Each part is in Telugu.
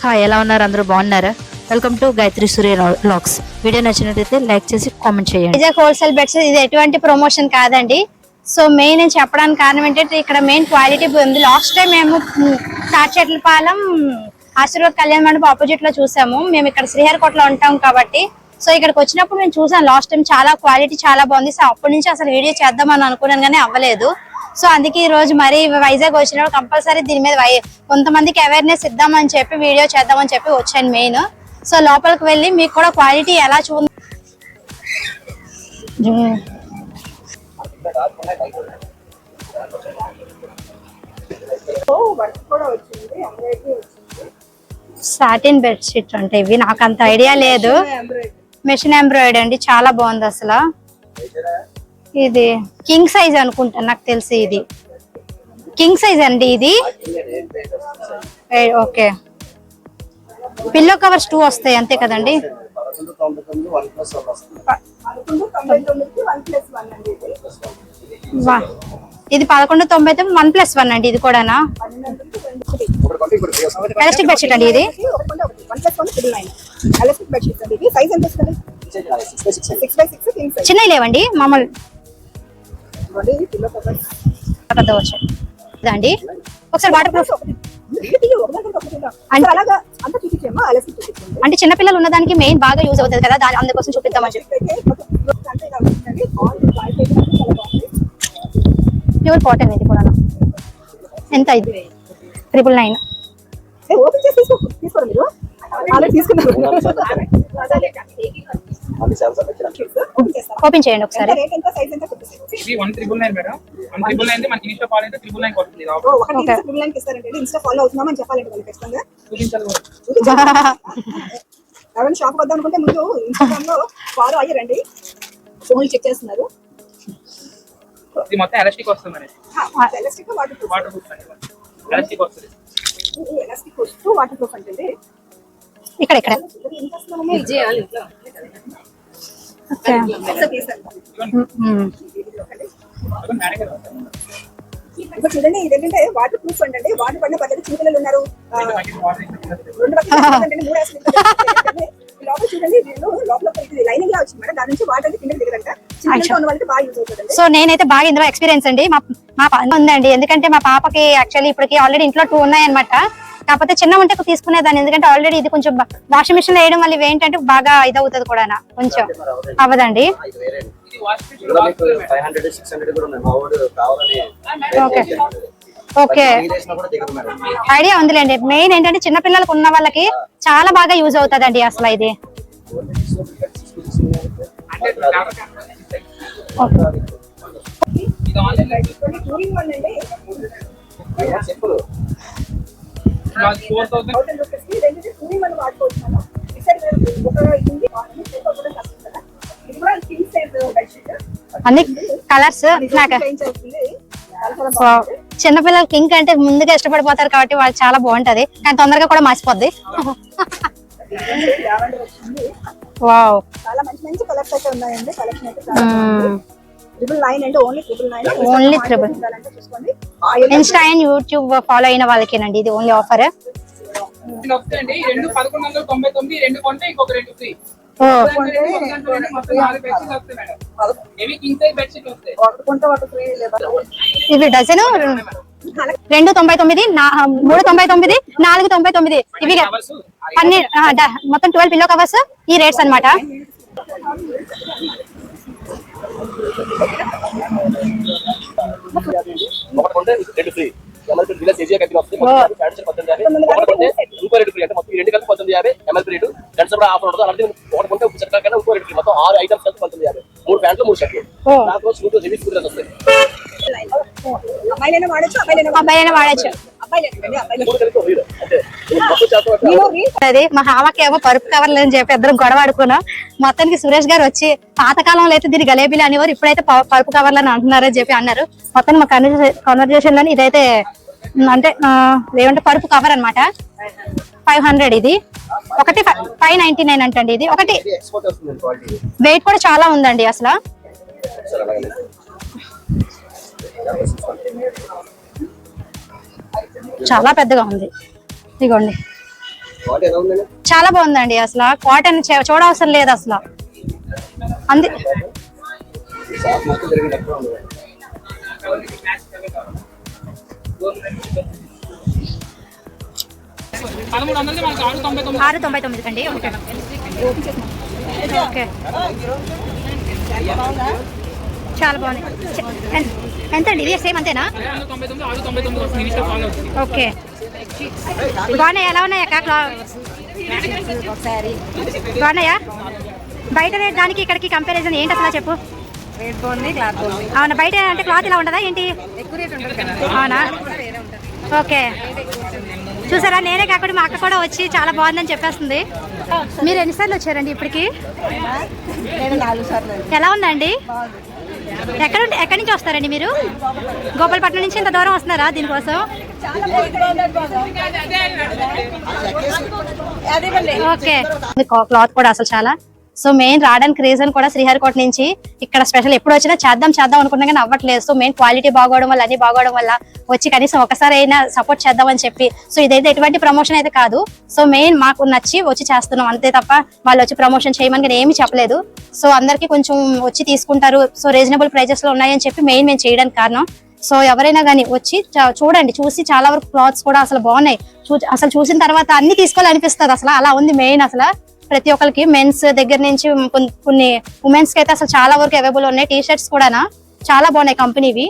హాయ్, ఎలా ఉన్నారు? అందరూ బాగున్నారా? Welcome to Gayatri Surya vlogs. Video నచ్చినట్లయితే లైక్ చేసి కామెంట్ చేయండి. విజయ్ హోల్సేల్ బెడ్స్ ఇది ఎటువంటి ప్రమోషన్ కాదండి. సో మెయిన్ నేను చెప్పడానికి కారణం ఏంటంటే ఇక్కడ మెయిన్ క్వాలిటీ ఉంది. లాస్ట్ టైం మేము తాటిచెట్లపాలెం ఆశీర్వాద్ కళ్యాణ మండపం ఆపోజిట్ లో చూసాము. మేము ఇక్కడ శ్రీహరికోటలో ఉంటాం కాబట్టి సో ఇక్కడికి వచ్చినప్పుడు నేను చూసాను. లాస్ట్ టైం చాలా క్వాలిటీ చాలా బాగుంది. సో అప్పటి నుంచి అసలు వీడియో చేద్దామని అనుకున్నాను కానీ అవ్వలేదు. సో అందుకే ఈ రోజు మరి వైజాగ్ వచ్చినప్పుడు కంపల్సరీ దీని మీద కొంతమందికి అవేర్నెస్ ఇద్దామని చెప్పి వీడియో చేద్దామని చెప్పి వచ్చాను మెయిన్. సో లోపలికి వెళ్ళి మీకు కూడా క్వాలిటీ ఎలా చూడండి. సాటిన్ బెడ్షీట్ అంటే ఇవి నాకు అంత ఐడియా లేదు. మెషిన్ ఎంబ్రాయిడరీ అండి, చాలా బాగుంది అసలు. ఇది కింగ్ సైజ్ అనుకుంటా, నాకు తెలిసి ఇది కింగ్ సైజ్ అండి. ఇది ఓకే. పిల్లో కవర్స్ 2 వస్తాయి అంతే కదండి. ఇది 1199 1+1 అండి. ఇది కూడానా ఎలాస్టిక్ బెడ్షీట్ అండి. ఇది చిన్నవి లేవండి, మామూలు అండి. ఒకసారి వాటర్ ప్రూఫ్ అంటే చిన్నపిల్లలు ఉన్నదానికి మెయిన్ బాగా యూజ్ అవుతుంది కదా, దాని అందుకోసం చూపిద్దామని చెప్పి. ప్యూర్ కాటన్ ఇది కూడా. ఎంత ఇది? 999. ఓపెన్ చేయండి ఒకసారి. ఇది 1999 మేడం. 1999 మనకి ఇన్స్టా ఫాలో అయితే 999 కొడుతుంది. ఓకే 999 ఇస్తారంటే ఇన్స్టా ఫాలో అవుతున్నామని చెప్పాలంటే వాళ్ళు ఖచ్చితంగా చూపించాలి. ఎవరైనా షాప్ వద్దాం అనుకుంటే ముందు ఇన్స్టాగ్రామ్ లో ఫాలో అయ్యారండి. ఫోన్లు చెక్ చేస్తున్నారు. ఇది మొత్తం ఎలాస్టిక్ వస్తుంది madam. Elastic water proof. Water proof అండి. ఎలాస్టిక్ వస్తుంది. ఎలాస్టిక్ వస్తూ వాటర్ ప్రూఫ్ అంటే ఇక్కడ ఇక్కడ చూడండి. ఇదేంటంటే వాటర్ ప్రూఫ్ అంటే వాటర్ పడిన పద్ధతి చిన్నపిల్లలు ఉన్నారు. 2 లోపల చూడండి, లోపల లైనింగ్ లా వచ్చింది మేడం. దాని నుంచి వాటర్ కిందకి దిగదంట. చిన్నపిల్లలు ఉన్న వాళ్ళకి బాగా యూజ్ అవుతుంది. సో నేనైతే బాగా ఇందులో ఎక్స్పీరియన్స్ అండి. మా ఉందండి, ఎందుకంటే మా పాపకి యాక్చువల్లీ ఇప్పటికి ఆల్రెడీ ఇంట్లో 2 ఉన్నాయన్నమాట. కాకపోతే చిన్న ఉంటే తీసుకునేదాన్ని, ఎందుకంటే ఆల్రెడీ ఇది కొంచెం వాషింగ్ మిషన్ లో వేయడం వల్ల ఇవేంటంటే బాగా ఇదవుతుంది కూడా, కొంచెం అవ్వదండి. ఓకే ఐడియా ఉందిలేండి. మెయిన్ ఏంటంటే చిన్న పిల్లలకు ఉన్న వాళ్ళకి చాలా బాగా యూజ్ అవుతుందండి అసలు ఇది. అన్ని కలర్స్ చిన్నపిల్లలు కింక్ అంటే ముందుగా ఇష్టపడిపోతారు కాబట్టి వాళ్ళు చాలా బాగుంటది, కానీ తొందరగా కూడా మాసిపోద్ది. వావ్, చాలా మంచి మంచి కలర్స్ అయితే ఉన్నాయండి. కలెక్షన్ అయితే చాలా బాగుంది. 999 అంటే only 999. Only 999. Insta and YouTube follow అయిన వాళ్ళకేనండి ఇది ఓన్లీ ఆఫర్. ఇది వస్తాయండి. 2 1199 రెండు కొంటే ఇంకొక 2 ఫ్రీ. ఇవి డజన్ 299, 399, 499. ఇవి అన్ని మొత్తం 12 పిల్లో కవర్స్. ఈ రేట్స్ అన్నమాట. అబ్బాయిలైనా వాడచ్చు. అది మా హామకేమో పరుపు కవర్లు అని చెప్పి ఇద్దరం గొడవ ఆడుకున్నాం. మొత్తానికి సురేష్ గారు వచ్చి పాతకాలంలో అయితే దీన్ని గలేబీలు అనేవారు, ఇప్పుడైతే పరుపు కవర్లు అని అంటున్నారని చెప్పి అన్నారు. మొత్తం మా కన్వర్జేషన్ లోని ఇదైతే అంటే ఏమంటే పరుపు కవర్ అన్నమాట. 500 ఇది ఒకటి 599 అంటండి. ఇది ఒకటి వెయిట్ కూడా చాలా ఉందండి అసలు. చాలా పెద్దగా ఉంది. ఇదిగోండి చాలా బాగుందండి. అసలు కాటన్ చూడవసరం లేదు అసలు. అంది పదమూడు వందలది మనకు 699 699 అండి. ఓకే చాలా బాగుంది. ఎంత అండి ఇది? సేమ్ అంతేనా? 699 వస్తుంది. ఇనిషియల్ ఫాలో అవుతుంది. ఓకే బాగున్నాయి. ఎలా ఉన్నాయి అక్క? బాగున్నాయా? బయట రేట్ దానికి ఇక్కడికి కంపారిజన్ ఏంటి అసలు చెప్పు. అవునా? బయట అంటే క్లాత్ ఇలా ఉండదా ఏంటి? అవునా? ఓకే చూసారా, నేనే కాకుండా మా అక్క కూడా వచ్చి చాలా బాగుందని చెప్పేస్తుంది. మీరు ఎన్నిసార్లు వచ్చారండి ఇప్పటికి? ఎలా ఉందండి? ఎక్కడి నుంచి వస్తారండి మీరు? గోపాలపట్నం నుంచి ఇంత దూరం వస్తున్నారా దీనికోసం? ఓకే క్లాత్ కూడా అసలు చాలా. సో మెయిన్ రావడానికి రీజన్ కూడా శ్రీహరికోట నుంచి ఇక్కడ స్పెషల్ ఎప్పుడు వచ్చినా చేద్దాం అనుకున్నా కానీ అవ్వట్లేదు. సో మెయిన్ క్వాలిటీ బాగోవడం వల్ల, అన్ని బాగోవడం వల్ల వచ్చి కనీసం ఒకసారి అయినా సపోర్ట్ చేద్దామని చెప్పి. సో ఇదైతే ఎటువంటి ప్రమోషన్ అయితే కాదు. సో మెయిన్ మాకు నచ్చి వచ్చి చేస్తున్నాం అంతే తప్ప వాళ్ళు వచ్చి ప్రమోషన్ చేయమని కానీ ఏమీ చెప్పలేదు. సో అందరికీ కొంచెం వచ్చి తీసుకుంటారు, సో రీజనబుల్ ప్రైజెస్ లో ఉన్నాయని చెప్పి మెయిన్ మేము చేయడానికి కారణం. సో ఎవరైనా కానీ వచ్చి చూడండి, చూసి చాలా వరకు క్లాత్స్ కూడా అసలు బాగున్నాయి. అసలు చూసిన తర్వాత అన్ని తీసుకోవాలనిపిస్తుంది. అసలు అలా ఉంది మెయిన్. అసలు ప్రతి ఒక్కరికి మెన్స్ దగ్గర నుంచి కొన్ని ఉమెన్స్ కి అయితే అసలు చాలా వరకు అవైలబుల్ ఉన్నాయి. టీ షర్ట్స్ కూడా చాలా బాగున్నాయి కంపెనీవి.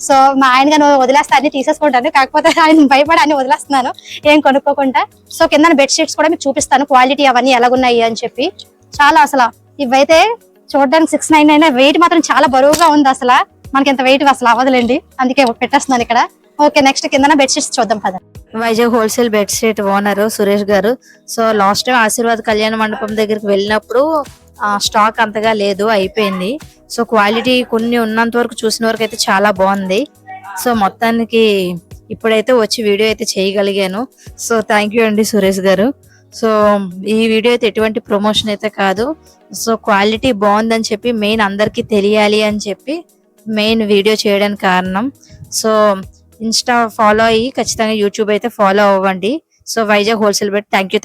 సో మా ఆయనగా నువ్వు వదిలేస్తే అన్ని తీసేసుకుంటాను, కాకపోతే ఆయన భయపడి అన్ని వదిలేస్తున్నాను ఏం కొనుక్కోకుండా. సో కింద బెడ్షీట్స్ కూడా మీకు చూపిస్తాను క్వాలిటీ అవన్నీ ఎలాగున్నాయి అని చెప్పి. చాలా అసలు ఇవైతే చూడడానికి 699, వెయిట్ మాత్రం చాలా బరువుగా ఉంది. అసలు మనకి ఎంత వెయిట్ అసలు అవ్వదులేండి, అందుకే పెట్టేస్తున్నాను ఇక్కడ. ఓకే నెక్స్ట్ కింద బెడ్షీట్స్ చూద్దాం పద. Vizag wholesale bedsheet owner Suresh garu. So last time Aashirvaad కళ్యాణ మండపం దగ్గరికి వెళ్ళినప్పుడు స్టాక్ అంతగా లేదు, అయిపోయింది. సో క్వాలిటీ కొన్ని ఉన్నంత వరకు చూసిన వరకు అయితే చాలా బాగుంది. సో మొత్తానికి ఇప్పుడైతే వచ్చి వీడియో అయితే చేయగలిగాను. సో థ్యాంక్ యూ అండి సురేష్ గారు. సో ఈ వీడియో అయితే ఎటువంటి ప్రమోషన్ అయితే కాదు. సో క్వాలిటీ బాగుందని చెప్పి మెయిన్ అందరికీ తెలియాలి అని చెప్పి మెయిన్ వీడియో చేయడానికి కారణం. సో ఇన్స్టా ఫాలో అయ్యి ఖచ్చితంగా యూట్యూబ్ అయితే ఫాలో అవ్వండి. So Vizag wholesale bed. Thank you.